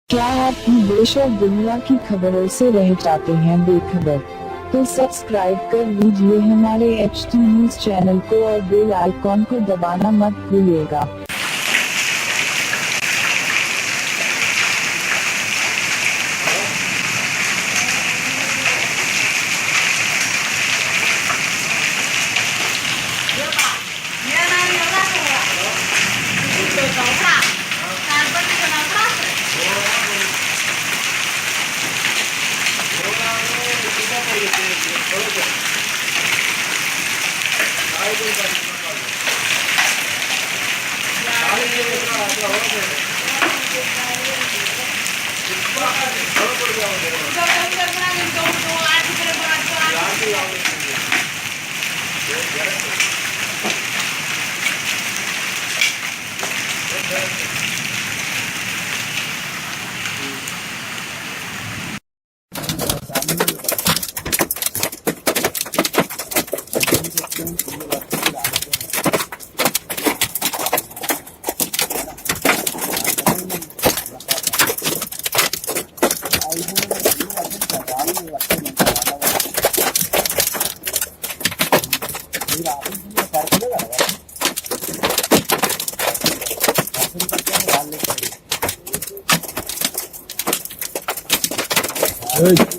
क्या आप भी देश और दुनिया की खबरों से रह जाते हैं बेखबर? तो सब्सक्राइब कर लीजिए हमारे HT न्यूज चैनल को और बेल आइकॉन को दबाना मत भूलिएगा। Hey,